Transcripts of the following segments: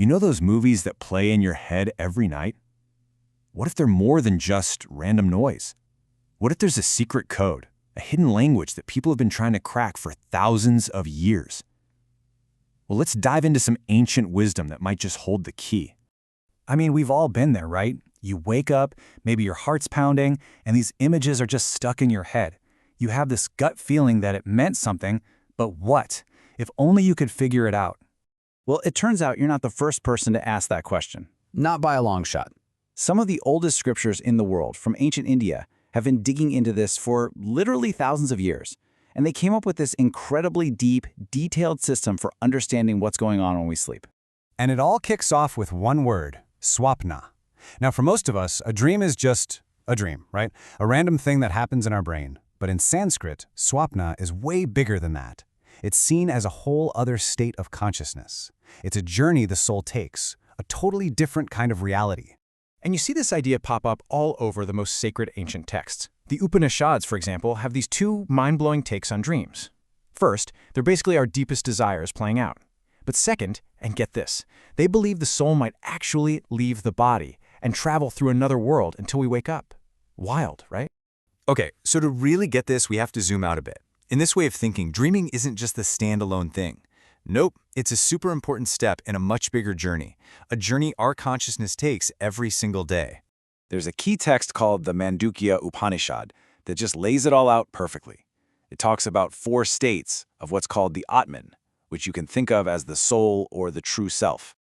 You know those movies that play in your head every night? What if they're more than just random noise? What if there's a secret code, a hidden language that people have been trying to crack for thousands of years? Well, let's dive into some ancient wisdom that might just hold the key. I mean, we've all been there, right? You wake up, maybe your heart's pounding, and these images are just stuck in your head. You have this gut feeling that it meant something, but what? If only you could figure it out. Well, it turns out you're not the first person to ask that question. Not by a long shot. Some of the oldest scriptures in the world, from ancient India, have been digging into this for literally thousands of years. And they came up with this incredibly deep, detailed system for understanding what's going on when we sleep. And it all kicks off with one word, Swapna. Now, for most of us, a dream is just a dream, right? A random thing that happens in our brain. But in Sanskrit, Swapna is way bigger than that. It's seen as a whole other state of consciousness. It's a journey the soul takes, a totally different kind of reality. And you see this idea pop up all over the most sacred ancient texts. The Upanishads, for example, have these two mind-blowing takes on dreams. First, they're basically our deepest desires playing out. But second, and get this, they believe the soul might actually leave the body and travel through another world until we wake up. Wild, right? Okay, so to really get this, we have to zoom out a bit. In this way of thinking, dreaming isn't just the standalone thing. Nope, it's a super important step in a much bigger journey, a journey our consciousness takes every single day. There's a key text called the Mandukya Upanishad that just lays it all out perfectly. It talks about 4 states of what's called the Atman, which you can think of as the soul or the true self.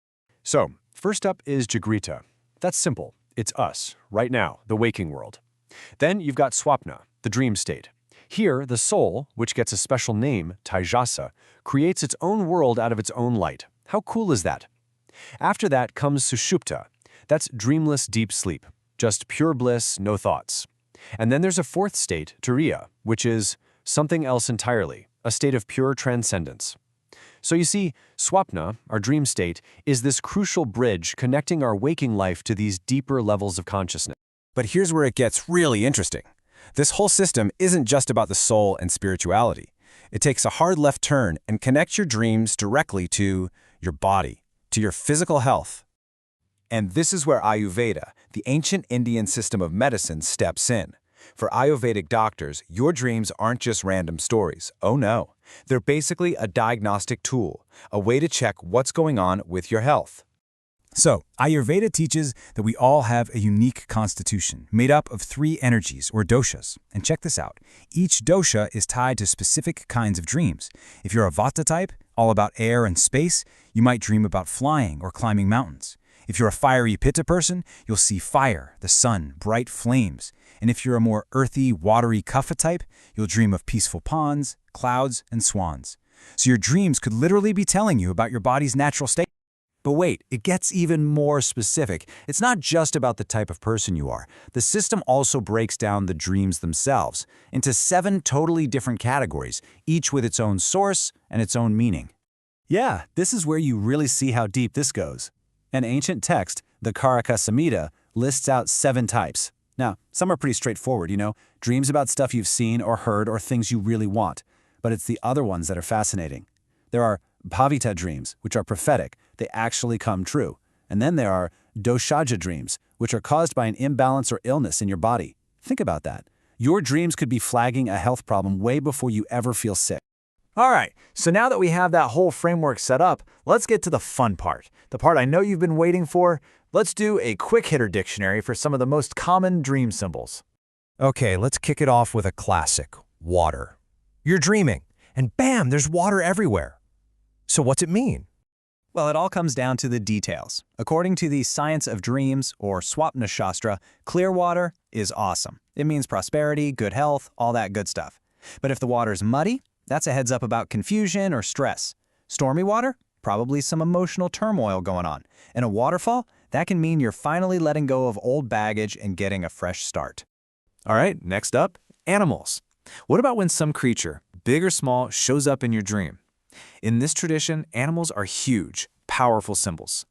So, first up is Jagrita. That's simple. It's us, right now, the waking world. Then you've got Swapna, the dream state. Here, the soul, which gets a special name, Taijasa, creates its own world out of its own light. How cool is that? After that comes Sushupta. That's dreamless deep sleep, just pure bliss, no thoughts. And then there's a 4th state, Turiya, which is something else entirely, a state of pure transcendence. So you see, Swapna, our dream state, is this crucial bridge connecting our waking life to these deeper levels of consciousness. But here's where it gets really interesting. This whole system isn't just about the soul and spirituality. It takes a hard left turn and connects your dreams directly to your body, to your physical health. And this is where Ayurveda, the ancient Indian system of medicine, steps in. For Ayurvedic doctors, your dreams aren't just random stories. Oh no. They're basically a diagnostic tool, a way to check what's going on with your health. So, Ayurveda teaches that we all have a unique constitution made up of 3 energies, or doshas. And check this out. Each dosha is tied to specific kinds of dreams. If you're a Vata type, all about air and space, you might dream about flying or climbing mountains. If you're a fiery Pitta person, you'll see fire, the sun, bright flames. And if you're a more earthy, watery Kapha type, you'll dream of peaceful ponds, clouds, and swans. So your dreams could literally be telling you about your body's natural state. But wait, it gets even more specific. It's not just about the type of person you are. The system also breaks down the dreams themselves into 7 totally different categories, each with its own source and its own meaning. Yeah, this is where you really see how deep this goes. An ancient text, the Karaka Samhita, lists out 7 types. Now, some are pretty straightforward, dreams about stuff you've seen or heard or things you really want. But it's the other ones that are fascinating. There are Bhavita dreams, which are prophetic. They actually come true. And then there are Doshaja dreams, which are caused by an imbalance or illness in your body. Think about that. Your dreams could be flagging a health problem way before you ever feel sick. All right, so now that we have that whole framework set up, let's get to the fun part. The part I know you've been waiting for. Let's do a quick hitter dictionary for some of the most common dream symbols. Okay, let's kick it off with a classic, water. You're dreaming, and bam, there's water everywhere. So what's it mean? Well, it all comes down to the details. According to the science of dreams, or Swapna Shastra, clear water is awesome. It means prosperity, good health, all that good stuff. But if the water's muddy, that's a heads up about confusion or stress. Stormy water? Probably some emotional turmoil going on. And a waterfall? That can mean you're finally letting go of old baggage and getting a fresh start. All right, next up, animals. What about when some creature, big or small, shows up in your dream? In this tradition, animals are huge, powerful symbols.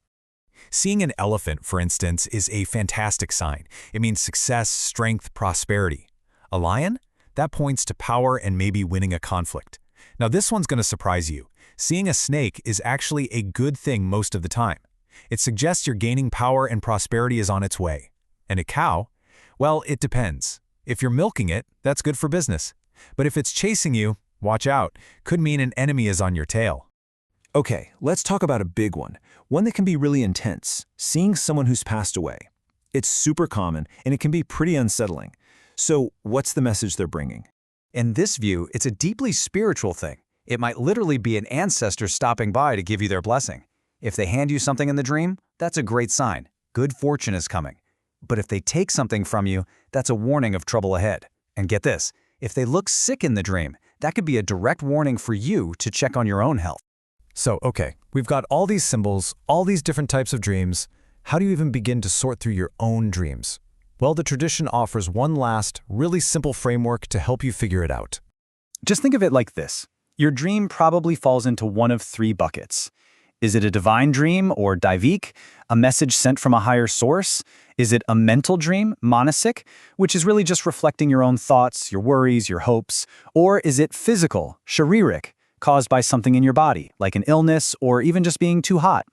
Seeing an elephant, for instance, is a fantastic sign. It means success, strength, prosperity. A lion? That points to power and maybe winning a conflict. Now this one's going to surprise you. Seeing a snake is actually a good thing most of the time. It suggests you're gaining power and prosperity is on its way. And a cow? Well, it depends. If you're milking it, that's good for business. But if it's chasing you, watch out. Could mean an enemy is on your tail. Okay, let's talk about a big one that can be really intense, seeing someone who's passed away. It's super common, and it can be pretty unsettling. So what's the message they're bringing? In this view, it's a deeply spiritual thing. It might literally be an ancestor stopping by to give you their blessing. If they hand you something in the dream, that's a great sign. Good fortune is coming. But if they take something from you, that's a warning of trouble ahead. And get this, if they look sick in the dream, that could be a direct warning for you to check on your own health. So, okay, we've got all these symbols, all these different types of dreams. How do you even begin to sort through your own dreams? Well, the tradition offers one last, really simple framework to help you figure it out. Just think of it like this. Your dream probably falls into one of three buckets. Is it a divine dream, or daivik, a message sent from a higher source? Is it a mental dream, manasic, which is really just reflecting your own thoughts, your worries, your hopes? Or is it physical, shariric, caused by something in your body, like an illness or even just being too hot?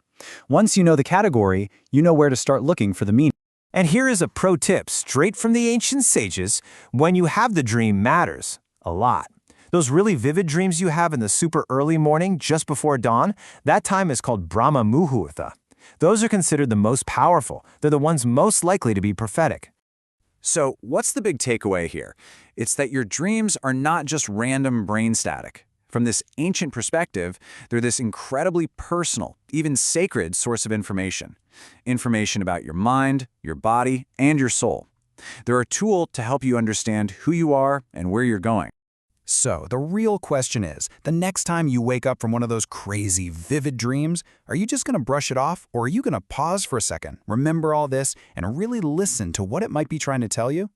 Once you know the category, you know where to start looking for the meaning. And here is a pro tip straight from the ancient sages. When you have the dream matters a lot. Those really vivid dreams you have in the super early morning just before dawn, that time is called Brahma Muhurta. Those are considered the most powerful. They're the ones most likely to be prophetic. So what's the big takeaway here? It's that your dreams are not just random brain static. From this ancient perspective, they're this incredibly personal, even sacred source of information. Information about your mind, your body, and your soul. They're a tool to help you understand who you are and where you're going. So, the real question is, the next time you wake up from one of those crazy, vivid dreams, are you just going to brush it off, or are you going to pause for a second, remember all this, and really listen to what it might be trying to tell you?